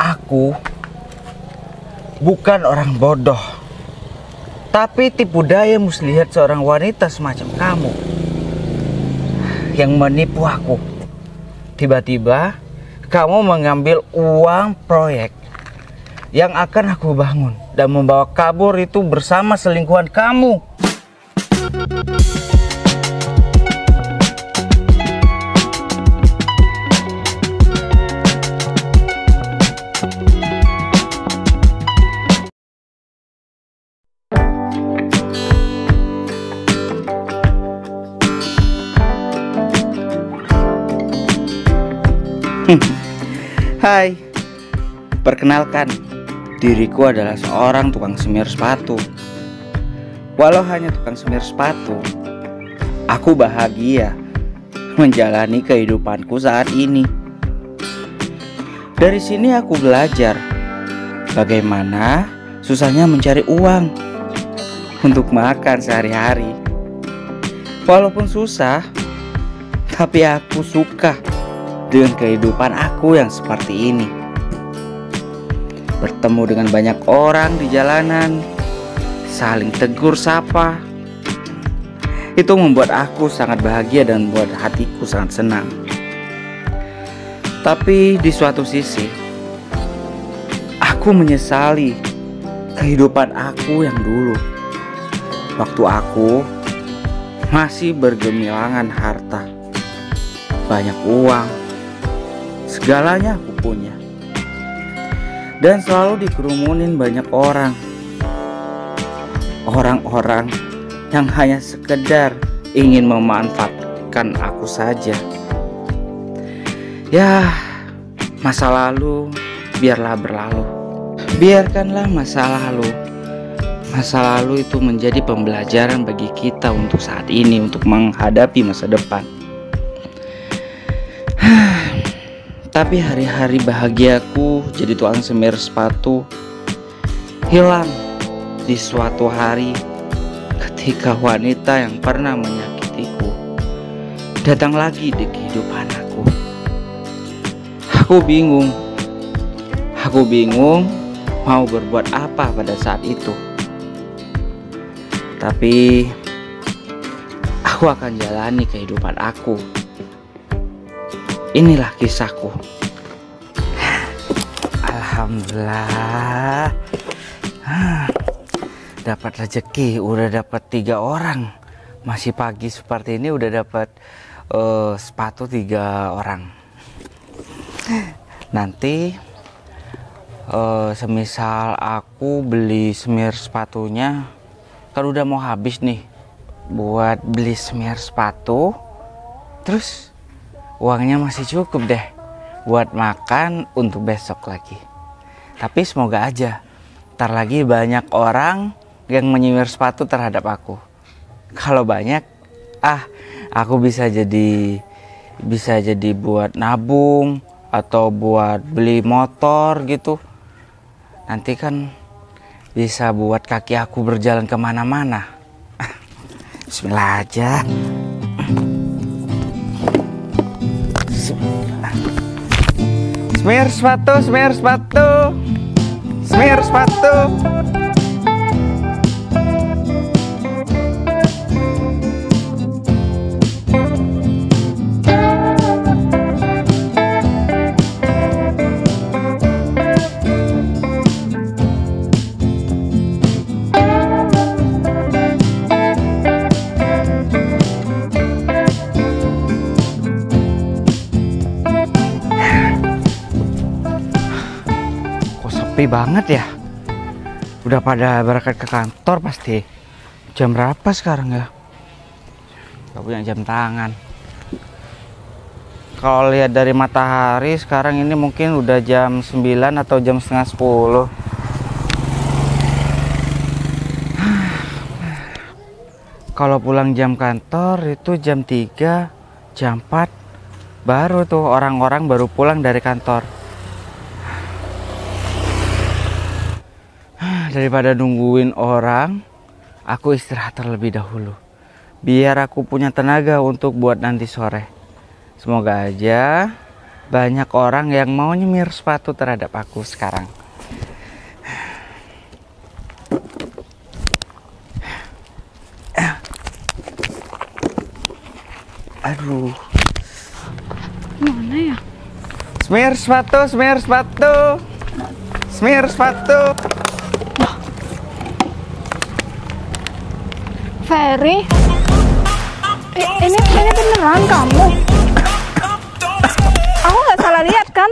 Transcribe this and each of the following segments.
Aku bukan orang bodoh, tapi tipu daya muslihat seorang wanita semacam kamu yang menipu aku. Tiba-tiba kamu mengambil uang proyek yang akan aku bangun dan membawa kabur itu bersama selingkuhan kamu. Hai, perkenalkan, diriku adalah seorang tukang semir sepatu. Walau hanya tukang semir sepatu, aku bahagia menjalani kehidupanku saat ini. Dari sini aku belajar bagaimana susahnya mencari uang untuk makan sehari-hari. Walaupun susah, tapi aku suka dengan kehidupan aku yang seperti ini. Bertemu dengan banyak orang di jalanan, saling tegur sapa, itu membuat aku sangat bahagia dan membuat hatiku sangat senang. Tapi di suatu sisi, aku menyesali kehidupan aku yang dulu, waktu aku masih bergemilangan harta, banyak uang, segalanya aku punya, dan selalu dikerumunin banyak orang yang hanya sekedar ingin memanfaatkan aku saja. Ya, masa lalu biarlah berlalu. Biarkanlah masa lalu itu menjadi pembelajaran bagi kita untuk saat ini, untuk menghadapi masa depan. Tapi hari-hari bahagiaku jadi tukang semir sepatu hilang di suatu hari ketika wanita yang pernah menyakitiku datang lagi di kehidupan aku. Aku bingung mau berbuat apa pada saat itu. Tapi aku akan jalani kehidupan aku. Inilah kisahku. Alhamdulillah, dapat rezeki, udah dapat 3 orang. Masih pagi seperti ini udah dapat sepatu 3 orang. Nanti semisal aku beli semir sepatunya, kan udah mau habis nih buat beli semir sepatu, terus uangnya masih cukup deh buat makan untuk besok lagi. Tapi semoga aja ntar lagi banyak orang yang menyimir sepatu terhadap aku. Kalau banyak, aku bisa jadi buat nabung atau buat beli motor gitu. Nanti kan bisa buat kaki aku berjalan kemana-mana. Bismillah aja. Semir sepatu. Sepi banget ya. Udah pada berangkat ke kantor pasti. Jam berapa sekarang ya? Gak punya jam tangan. Kalau lihat dari matahari sekarang ini mungkin udah jam 9 atau jam setengah 10. Kalau pulang jam kantor itu jam 3, jam 4 baru tuh orang-orang baru pulang dari kantor. Daripada nungguin orang, aku istirahat terlebih dahulu, biar aku punya tenaga untuk buat nanti sore. Semoga aja banyak orang yang mau nyemir sepatu terhadap aku sekarang. Aduh. Mana ya? Semir sepatu, semir sepatu. Semir sepatu. Ferry? Ini beneran kamu? Aku nggak salah lihat kan?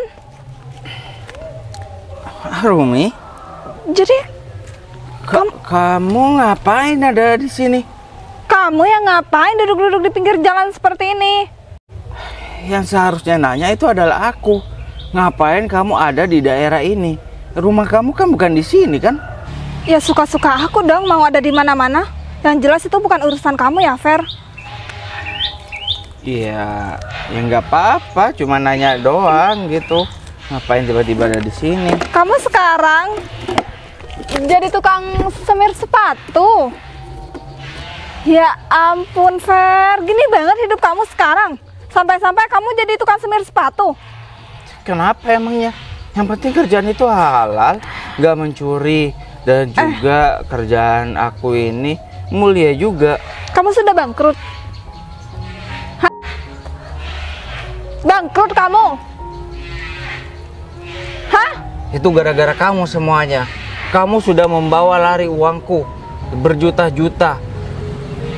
Rumi, Jadi kamu ngapain ada di sini? kamu yang ngapain duduk-duduk di pinggir jalan seperti ini? Yang seharusnya nanya itu adalah aku. Ngapain kamu ada di daerah ini? Rumah kamu kan bukan di sini kan? Ya suka-suka aku dong mau ada di mana-mana. Yang jelas itu bukan urusan kamu ya, Fer. Iya, ya nggak apa-apa, cuma nanya doang gitu. Ngapain tiba-tiba ada di sini? Kamu sekarang jadi tukang semir sepatu. Ya ampun, Fer. Gini banget hidup kamu sekarang. Sampai-sampai kamu jadi tukang semir sepatu. Kenapa emangnya? Yang penting kerjaan itu halal, nggak mencuri, dan juga kerjaan aku ini mulia juga. Kamu sudah bangkrut. Hah? Bangkrut kamu? Hah? Itu gara-gara kamu semuanya. Kamu sudah membawa lari uangku berjuta-juta.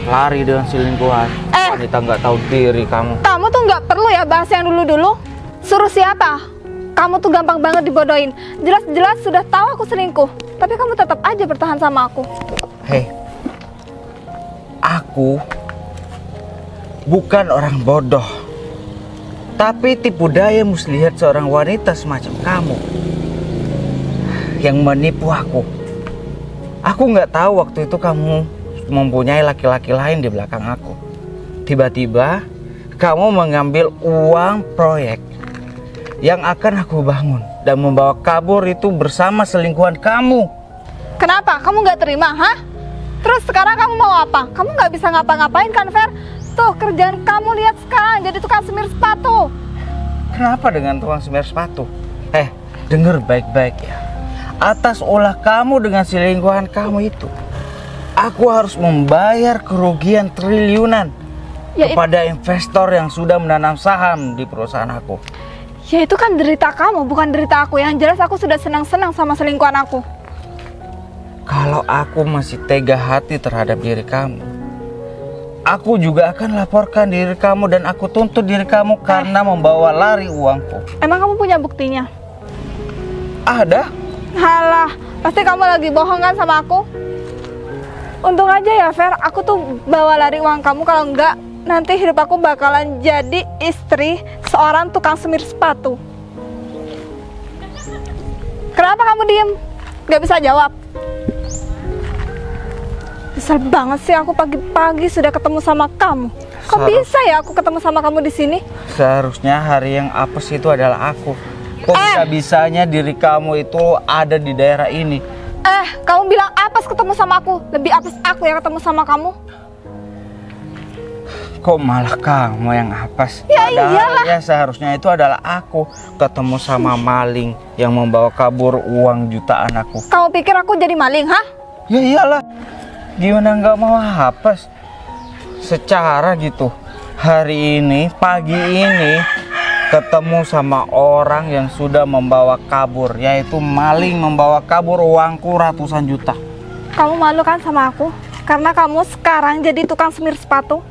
Lari dengan selingkuhan. Wanita nggak tahu diri kamu. Kamu tuh nggak perlu ya bahas yang dulu-dulu. Suruh siapa? Kamu tuh gampang banget dibodohin. Jelas-jelas sudah tahu aku selingkuh, tapi kamu tetap aja bertahan sama aku. Hei, aku bukan orang bodoh. Tapi tipu daya muslihat seorang wanita semacam kamu yang menipu aku. Aku nggak tahu waktu itu kamu mempunyai laki-laki lain di belakang aku. Tiba-tiba kamu mengambil uang proyek yang akan aku bangun dan membawa kabur itu bersama selingkuhan kamu. Kenapa? Kamu nggak terima, hah? Terus sekarang kamu mau apa? Kamu nggak bisa ngapa-ngapain kan, Fer? Tuh kerjaan kamu lihat sekarang jadi tukang semir sepatu. Kenapa dengan tukang semir sepatu? Dengar baik-baik ya. Atas ulah kamu dengan selingkuhan kamu itu, aku harus membayar kerugian triliunan kepada investor yang sudah menanam saham di perusahaan aku. Ya itu kan derita kamu, bukan derita aku. Yang jelas aku sudah senang-senang sama selingkuhan aku. Kalau aku masih tega hati terhadap diri kamu, aku juga akan laporkan diri kamu dan aku tuntut diri kamu karena membawa lari uangku. Emang kamu punya buktinya? Ada? Halah, pasti kamu lagi bohong kan sama aku? Untung aja ya, Fer, aku tuh bawa lari uang kamu. Kalau enggak, nanti hidup aku bakalan jadi istri seorang tukang semir sepatu. Kenapa kamu diem? Gak bisa jawab? Kesel banget sih aku pagi-pagi sudah ketemu sama kamu. Kok bisa ya aku ketemu sama kamu di sini? Seharusnya hari yang apes itu adalah aku. Kok bisa-bisanya diri kamu itu ada di daerah ini? Kamu bilang apes ketemu sama aku. Lebih apes aku yang ketemu sama kamu. Kok malah kamu yang apes? Ya iyalah. Ya seharusnya itu adalah aku ketemu sama maling yang membawa kabur uang jutaan aku. Kamu pikir aku jadi maling, hah? Ya iyalah. Gimana nggak mau apes? Secara gitu, hari ini, pagi ini ketemu sama orang yang sudah membawa kabur, yaitu maling membawa kabur uangku ratusan juta. Kamu malu kan sama aku? Karena kamu sekarang jadi tukang semir sepatu.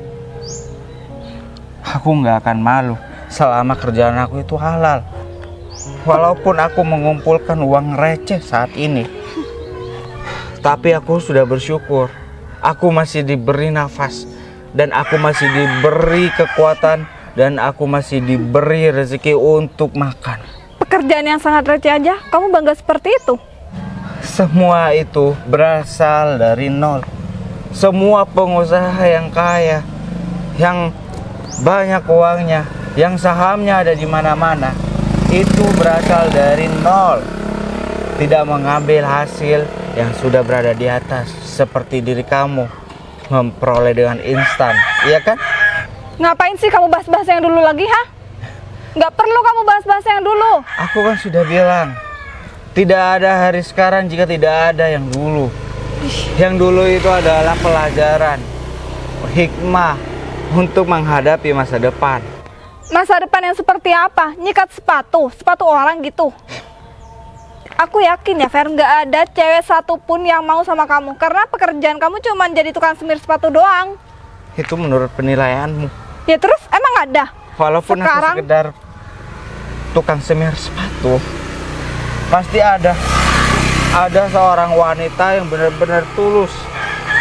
Aku nggak akan malu selama kerjaan aku itu halal. Walaupun aku mengumpulkan uang receh saat ini, tapi aku sudah bersyukur. Aku masih diberi nafas, dan aku masih diberi kekuatan, dan aku masih diberi rezeki untuk makan. Pekerjaan yang sangat receh aja, kamu bangga seperti itu? Semua itu berasal dari nol. Semua pengusaha yang kaya, yang banyak uangnya, yang sahamnya ada di mana-mana, itu berasal dari nol. Tidak mengambil hasil yang sudah berada di atas, seperti diri kamu memperoleh dengan instan, iya kan? Ngapain sih kamu bahas-bahas yang dulu lagi, ha? Nggak perlu kamu bahas-bahas yang dulu. Aku kan sudah bilang, tidak ada hari sekarang jika tidak ada yang dulu. Yang dulu itu adalah pelajaran, hikmah untuk menghadapi masa depan. Masa depan yang seperti apa? Nyikat sepatu orang gitu. Aku yakin ya Fer, nggak ada cewek satupun yang mau sama kamu. Karena pekerjaan kamu cuma jadi tukang semir sepatu doang. Itu menurut penilaianmu. Ya terus emang ada? Walaupun Sekarang, aku sekedar tukang semir sepatu, pasti ada seorang wanita yang benar-benar tulus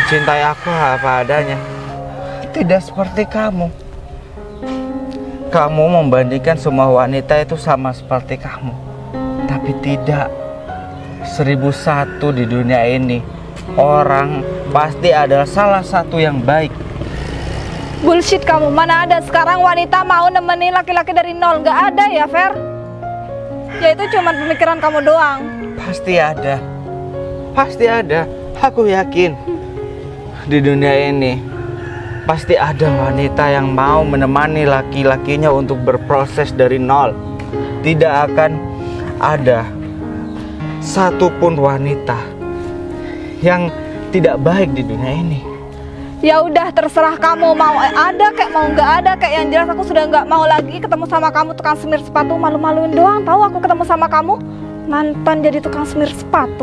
mencintai aku apa adanya. Tidak seperti kamu. Kamu membandingkan semua wanita itu sama seperti kamu. Tapi tidak. 1001 di dunia ini, orang pasti adalah salah satu yang baik. bullshit kamu. Mana ada sekarang wanita mau nemenin laki-laki dari nol? Nggak ada ya Fer. Ya itu cuma pemikiran kamu doang. Pasti ada. Pasti ada. Aku yakin di dunia ini pasti ada wanita yang mau menemani laki-lakinya untuk berproses dari nol. Tidak akan ada satupun wanita yang tidak baik di dunia ini. Ya udah terserah kamu, mau ada kayak mau nggak ada kayak, yang jelas aku sudah nggak mau lagi ketemu sama kamu tukang semir sepatu. Malu-maluin doang tahu aku ketemu sama kamu, mantan jadi tukang semir sepatu.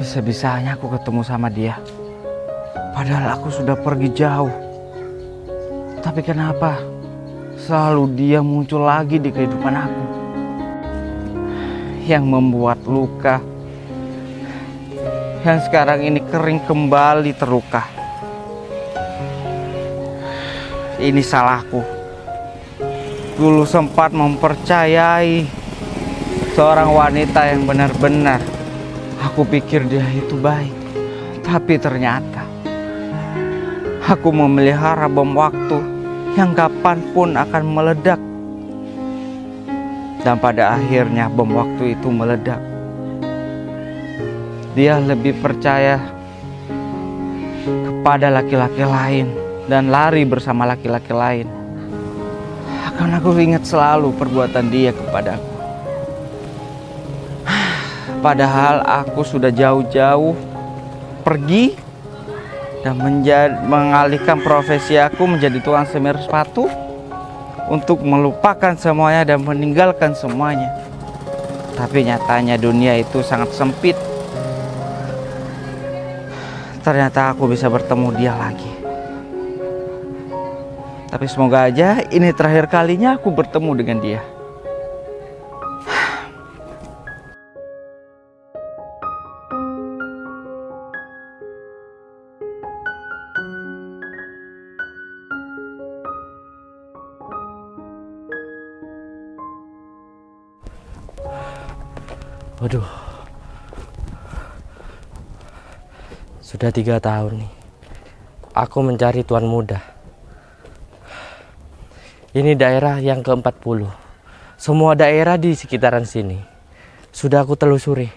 Bisa-bisanya aku ketemu sama dia. Padahal aku sudah pergi jauh. Tapi kenapa selalu dia muncul lagi di kehidupan aku, yang membuat luka yang sekarang ini kering kembali terluka. Ini salahku. Dulu sempat mempercayai seorang wanita yang benar-benar aku pikir dia itu baik. Tapi ternyata aku memelihara bom waktu yang kapanpun akan meledak. Dan pada akhirnya bom waktu itu meledak. Dia lebih percaya kepada laki-laki lain dan lari bersama laki-laki lain. Akan aku ingat selalu perbuatan dia kepadaku. Padahal aku sudah jauh-jauh pergi dan mengalihkan profesi aku menjadi tukang semir sepatu untuk melupakan semuanya dan meninggalkan semuanya. Tapi nyatanya dunia itu sangat sempit. Ternyata aku bisa bertemu dia lagi. Tapi semoga aja ini terakhir kalinya aku bertemu dengan dia. Waduh, sudah 3 tahun nih aku mencari tuan muda. Ini daerah yang ke-40. Semua daerah di sekitaran sini sudah aku telusuri.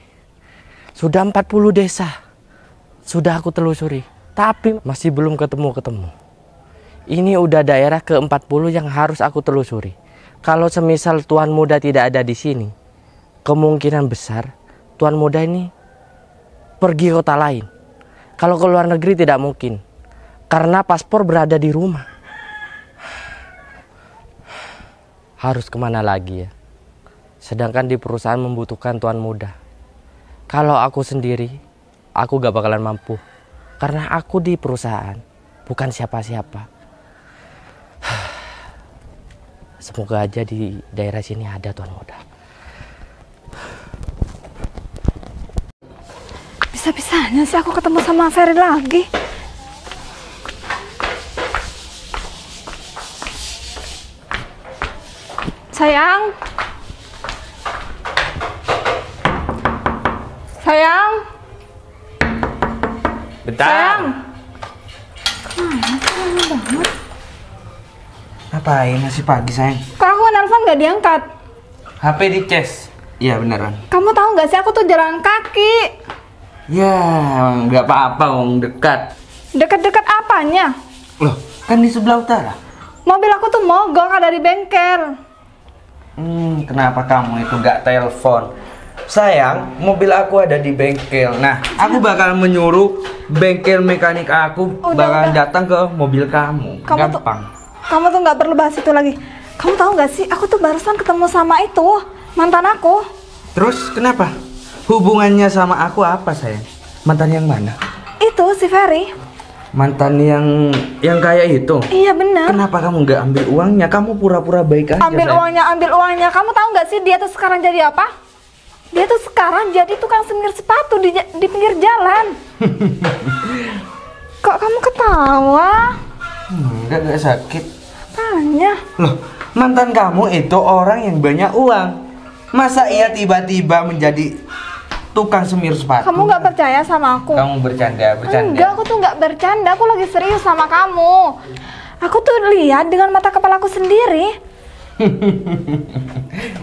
Sudah 40 desa sudah aku telusuri, tapi masih belum ketemu. Ini udah daerah ke-40 yang harus aku telusuri. Kalau semisal tuan muda tidak ada di sini, kemungkinan besar tuan muda ini pergi ke kota lain. Kalau ke luar negeri tidak mungkin, karena paspor berada di rumah. Harus kemana lagi ya? Sedangkan di perusahaan membutuhkan tuan muda. Kalau aku sendiri, aku gak bakalan mampu. Karena aku di perusahaan bukan siapa-siapa. Semoga aja di daerah sini ada tuan muda. Bisa-bisanya sih aku ketemu sama Ferry lagi. Sayang. Sayang. Bentar. Sayang. Ngapain masih pagi sayang? Kok aku nelfon gak diangkat? HP di cas. Iya beneran. Kamu tahu nggak sih aku tuh jalan kaki. Ya, nggak apa-apa, Wong, dekat. Dekat-dekat apanya? Loh, kan di sebelah utara. Mobil aku tuh mogok ada di bengkel. Kenapa kamu itu nggak telepon? Sayang, mobil aku ada di bengkel. Nah, aku bakal menyuruh bengkel mekanik aku bakalan datang ke mobil kamu. Gampang. Kamu tuh nggak perlu bahas itu lagi. Kamu tahu nggak sih, aku tuh barusan ketemu sama itu mantan aku. Terus kenapa? Hubungannya sama aku apa, sayang? Mantan yang mana? Itu si Ferry. Mantan yang kayak itu? Iya benar. Kenapa kamu nggak ambil uangnya? Kamu pura-pura baik aja. Ambil uangnya. Kamu tahu nggak sih dia tuh sekarang jadi apa? Dia tuh sekarang jadi tukang semir sepatu di pinggir jalan. Kok kamu ketawa? Enggak sakit. Tanya. Loh, mantan kamu itu orang yang banyak uang. Masa ia tiba-tiba menjadi tukang semir sepatu? Kamu nggak percaya sama aku? Kamu bercanda. Enggak, aku tuh nggak bercanda. Aku lagi serius sama kamu. Aku tuh lihat dengan mata kepalaku sendiri.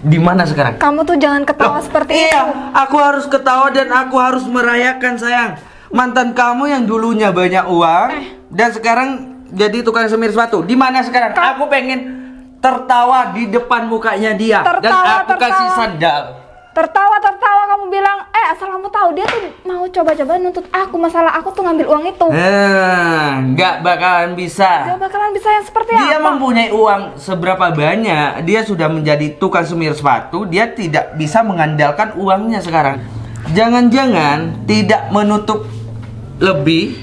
Di mana sekarang? Kamu tuh jangan ketawa seperti itu. Aku harus ketawa dan aku harus merayakan, sayang. Mantan kamu yang dulunya banyak uang dan sekarang jadi tukang semir sepatu. Di mana sekarang? Aku pengen tertawa di depan mukanya dia dan aku kasih sandal. Tertawa kamu bilang, asal kamu tahu dia tuh mau coba-coba nuntut aku masalah aku tuh ngambil uang itu. Nggak bakalan bisa. Gak bakalan bisa yang seperti Dia apa? mempunyai uang seberapa banyak, dia sudah menjadi tukang semir sepatu, dia tidak bisa mengandalkan uangnya sekarang. Jangan-jangan tidak menutup lebih,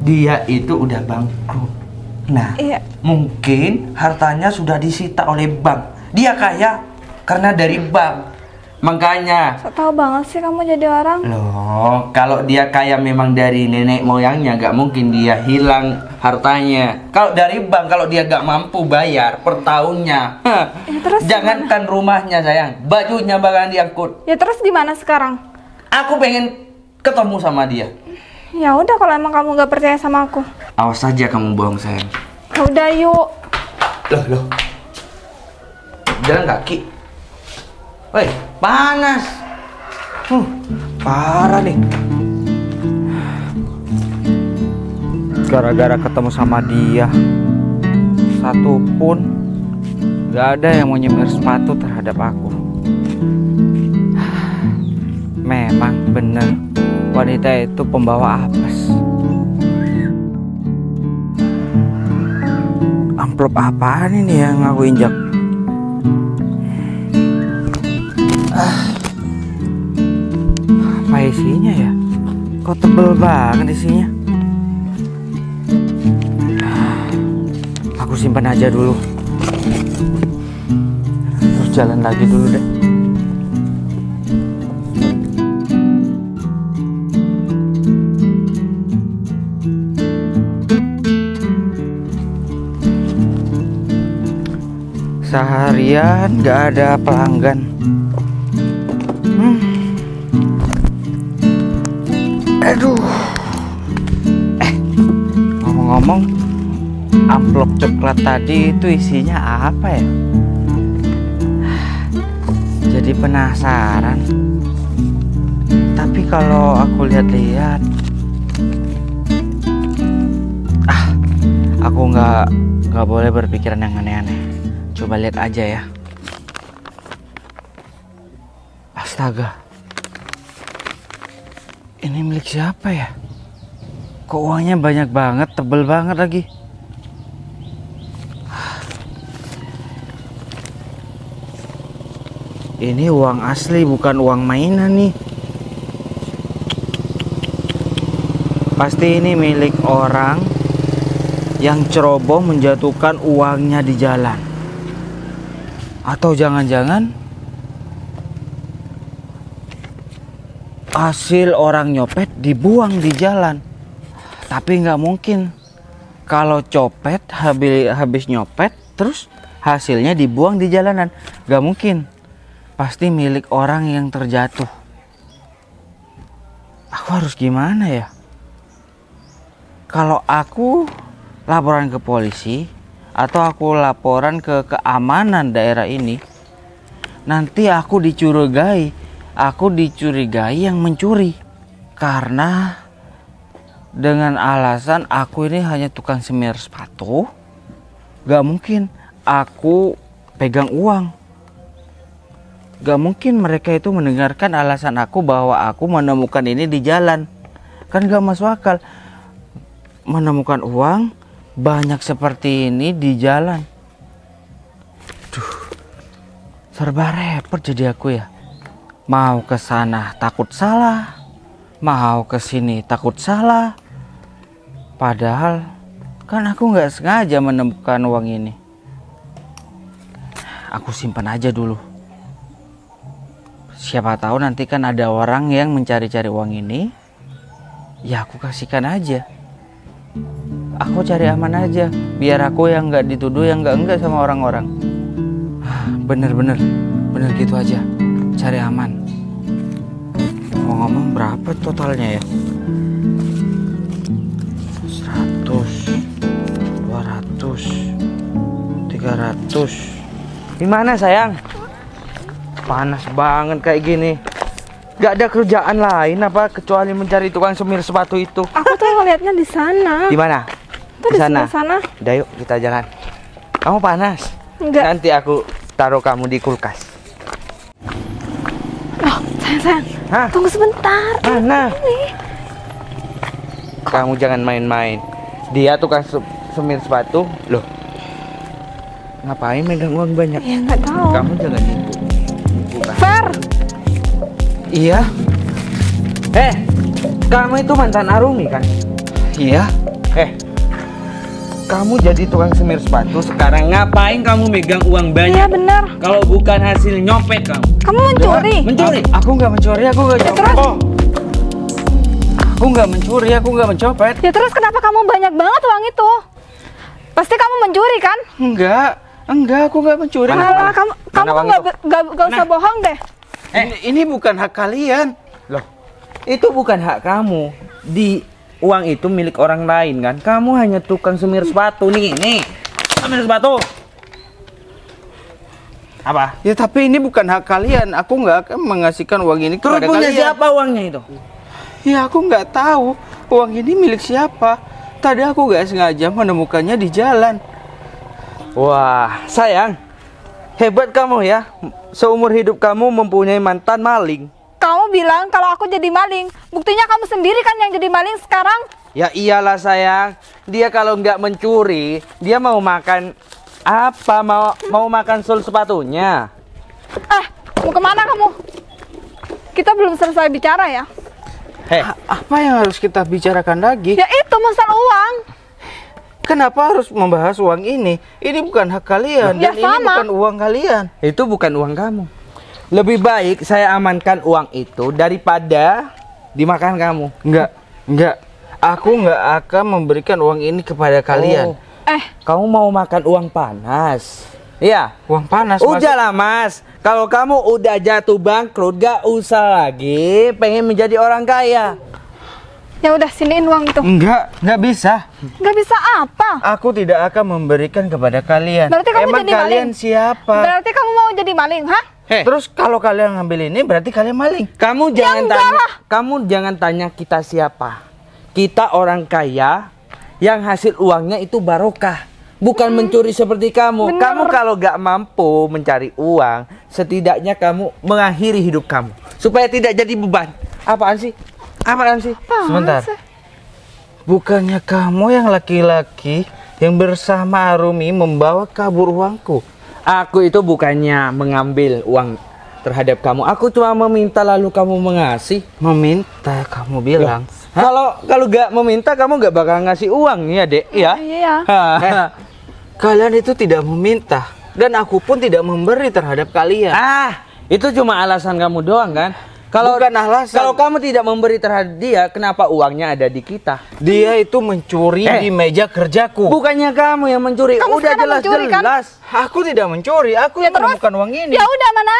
dia itu udah bangkrut. Nah, Iya. mungkin hartanya sudah disita oleh bank. Dia kaya karena dari bank. Makanya, So tau banget sih kamu jadi orang. loh, kalau dia kaya memang dari nenek moyangnya, nggak mungkin dia hilang hartanya. Kalau dari bank, kalau dia nggak mampu bayar per tahunnya, terus jangankan rumahnya, sayang, bajunya bakalan diangkut. Ya terus gimana sekarang? Aku pengen ketemu sama dia. Ya udah kalau emang kamu nggak percaya sama aku. Awas saja kamu bohong, sayang. Ya udah yuk. Loh. Jalan kaki. Woi, panas. Parah nih. Gara-gara ketemu sama dia, satu pun gak ada yang mau nyemir sepatu terhadap aku. Memang bener, wanita itu pembawa apes. Amplop apaan ini yang aku injak? Apa isinya ya? Kok tebel banget isinya? Aku simpan aja dulu. Terus jalan lagi dulu deh. Seharian gak ada pelanggan. Aduh. Ngomong-ngomong, amplop coklat tadi itu isinya apa ya? Jadi penasaran. Tapi kalau aku lihat-lihat, aku nggak boleh berpikiran yang aneh-aneh. Coba lihat aja ya. Astaga. Ini milik siapa ya? Kok uangnya banyak banget, tebel banget lagi. Ini uang asli, bukan uang mainan nih. Pasti ini milik orang yang ceroboh menjatuhkan uangnya di jalan. Atau jangan-jangan hasil orang nyopet dibuang di jalan. Tapi nggak mungkin kalau copet habis nyopet terus hasilnya dibuang di jalanan. Nggak mungkin. Pasti milik orang yang terjatuh. Aku harus gimana ya? Kalau aku laporan ke polisi atau aku laporan ke keamanan daerah ini, nanti aku dicurigai yang mencuri. Karena dengan alasan aku ini hanya tukang semir sepatu, gak mungkin aku pegang uang. Gak mungkin mereka itu mendengarkan alasan aku bahwa aku menemukan ini di jalan. Kan gak masuk akal menemukan uang banyak seperti ini di jalan. Duh, serba repot jadi aku ya. Mau ke sana takut salah, mau ke sini takut salah. Padahal kan aku nggak sengaja menemukan uang ini. Aku simpan aja dulu. Siapa tahu nanti kan ada orang yang mencari-cari uang ini. Ya aku kasihkan aja. Aku cari aman aja. Biar aku yang nggak dituduh yang nggak sama orang-orang. Bener gitu aja. Cari aman. Mau ngomong berapa totalnya ya? 100, 200, 300. Gimana sayang? Panas banget kayak gini. Gak ada kerjaan lain apa kecuali mencari tukang semir sepatu itu? Aku tuh ngeliatnya di sana. Di mana? Tuh di sana. Udah yuk kita jalan. Kamu panas? Enggak. Nanti aku taruh kamu di kulkas. Oh, sayang. Hah? Tunggu sebentar. Mana? Ini. Kamu jangan main-main. Dia tukang semir sepatu. Loh, ngapain megang uang banyak? Ya nggak tahu. Kamu jangan nipu. Fer. Iya. Kamu itu mantan Arumi kan? Iya. Kamu jadi tukang semir sepatu. Sekarang ngapain kamu megang uang banyak? Iya benar. Kalau bukan hasil nyopet kamu. Kamu mencuri. Mencuri? Aku nggak mencuri. Aku nggak Ya, nyopet. terus? Aku nggak mencuri. Aku nggak mencopet. Ya terus kenapa kamu banyak banget uang itu? Pasti kamu mencuri kan? Enggak. Aku nggak mencuri. Malah kamu Mana tuh uang nggak usah bohong deh. Ini bukan hak kalian. Loh, itu bukan hak kamu. Di uang itu milik orang lain kan? Kamu hanya tukang semir sepatu. Nih, semir sepatu. Apa? Ya tapi ini bukan hak kalian. Aku nggak akan mengasihkan uang ini Terus kepada punya kalian. siapa uangnya itu? Ya aku nggak tahu uang ini milik siapa. Tadi aku nggak sengaja menemukannya di jalan. Wah, sayang. Hebat kamu ya. Seumur hidup kamu mempunyai mantan maling. Kamu bilang kalau aku jadi maling. Buktinya kamu sendiri kan yang jadi maling sekarang. Ya iyalah sayang. Dia kalau nggak mencuri, dia mau makan apa? Mau makan sol sepatunya. Mau kemana kamu? Kita belum selesai bicara ya. Apa yang harus kita bicarakan lagi? Ya itu masalah uang. Kenapa harus membahas uang ini? Ini bukan hak kalian. Ya, Dan ini sama. bukan uang kalian. Itu bukan uang kamu. Lebih baik saya amankan uang itu daripada dimakan kamu. Enggak. Aku nggak akan memberikan uang ini kepada kalian. Kamu mau makan uang panas? Iya, uang panas. Udahlah mas, kalau kamu udah jatuh bangkrut, gak usah lagi pengen menjadi orang kaya. Ya udah siniin uang itu. Enggak bisa. Nggak bisa apa? Aku tidak akan memberikan kepada kalian. Berarti kamu Emang jadi kalian maling? siapa? Berarti kamu mau jadi maling, hah? Terus kalau kalian ngambil ini berarti kalian maling. Kamu jangan tanya kita siapa. Kita orang kaya yang hasil uangnya itu barokah, bukan mencuri seperti kamu. Bener. Kamu kalau gak mampu mencari uang, setidaknya kamu mengakhiri hidup kamu supaya tidak jadi beban. Apaan sih? Sebentar. Bukannya kamu yang laki-laki yang bersama Arumi membawa kabur uangku? Aku itu bukannya mengambil uang terhadap kamu. Aku cuma meminta lalu kamu mengasih. Meminta kamu bilang. Kalau gak meminta kamu gak bakal ngasih uang ya dek ya. Iya. Kalian itu tidak meminta dan aku pun tidak memberi terhadap kalian. Itu cuma alasan kamu doang kan? Bukan alasan. Kalau kamu tidak memberi terhadap dia, kenapa uangnya ada di kita? Dia itu mencuri di meja kerjaku. Bukannya kamu yang mencuri. Kamu Udah sekarang mencuri, kan? jelas. Aku tidak mencuri. Aku Ya yang terus? menemukan uang ini. Ya udah mana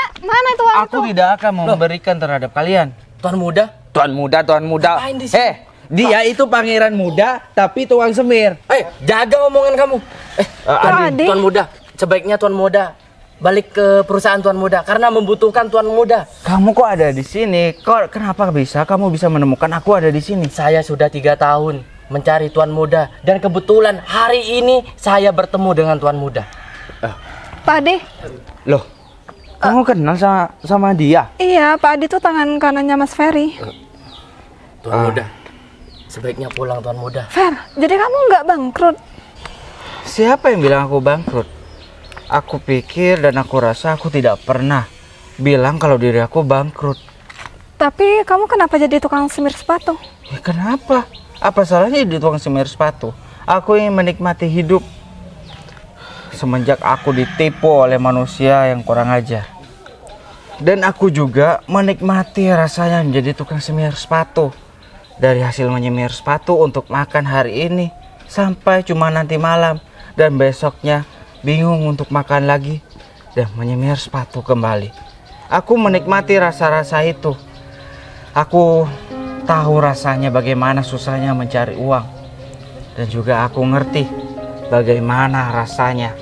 itu uang Aku itu? tidak akan memberikan terhadap kalian. Tuan muda. Ngapain di sini? Dia itu pangeran muda tapi tukang semir. Jaga omongan kamu. Adi. Tuan muda, sebaiknya Tuan muda balik ke perusahaan Tuan Muda karena membutuhkan Tuan Muda. Kamu kok ada di sini? Kenapa kamu bisa menemukan aku ada di sini? Saya sudah 3 tahun mencari Tuan Muda dan kebetulan hari ini saya bertemu dengan Tuan Muda. Pak Adi. Loh, kamu kenal sama dia? Iya, Pak Adi tuh tangan kanannya Mas Ferry. Tuan Muda, sebaiknya pulang Tuan Muda. Fer, jadi kamu nggak bangkrut? Siapa yang bilang aku bangkrut? Aku pikir dan aku rasa aku tidak pernah bilang kalau diri aku bangkrut. Tapi kamu kenapa jadi tukang semir sepatu? Ya kenapa? Apa salahnya jadi tukang semir sepatu? Aku ingin menikmati hidup semenjak aku ditipu oleh manusia yang kurang ajar. Dan aku juga menikmati rasanya menjadi tukang semir sepatu. Dari hasil menyemir sepatu untuk makan hari ini sampai cuma nanti malam, dan besoknya bingung untuk makan lagi dan menyemir sepatu kembali. Aku menikmati rasa-rasa itu. Aku tahu rasanya bagaimana susahnya mencari uang. Dan juga aku ngerti bagaimana rasanya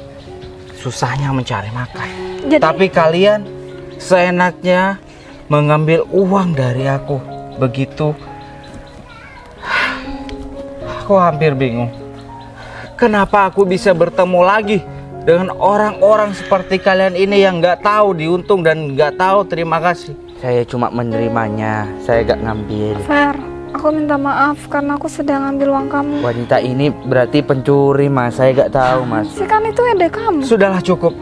susahnya mencari makan. Tapi kalian seenaknya mengambil uang dari aku. Begitu. Aku hampir bingung. Kenapa aku bisa bertemu lagi dengan orang-orang seperti kalian ini yang nggak tahu diuntung dan nggak tahu terima kasih? Saya cuma menerimanya, saya gak ngambil. Fer, aku minta maaf karena aku sedang ngambil uang kamu. Wanita ini berarti pencuri mas, saya gak tahu mas. Sih kan itu ide kamu. Sudahlah cukup.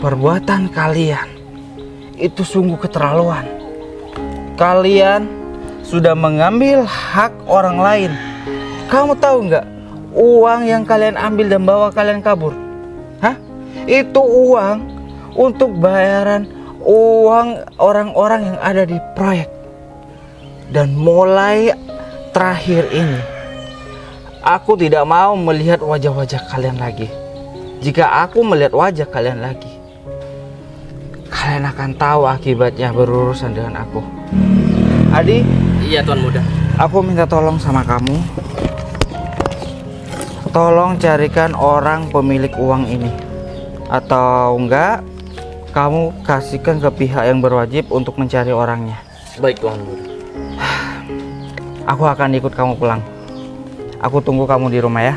Perbuatan kalian itu sungguh keterlaluan. Kalian sudah mengambil hak orang lain. Kamu tahu nggak? Uang yang kalian ambil dan bawa kalian kabur, hah? Itu uang untuk bayaran uang orang-orang yang ada di proyek. Dan mulai terakhir ini, aku tidak mau melihat wajah-wajah kalian lagi. Jika aku melihat wajah kalian lagi, kalian akan tahu akibatnya berurusan dengan aku. Adi? Iya Tuan Muda. Aku minta tolong sama kamu. Tolong carikan orang pemilik uang ini. Atau enggak, kamu kasihkan ke pihak yang berwajib untuk mencari orangnya. Baik Tuan Muda. Aku akan ikut kamu pulang. Aku tunggu kamu di rumah ya.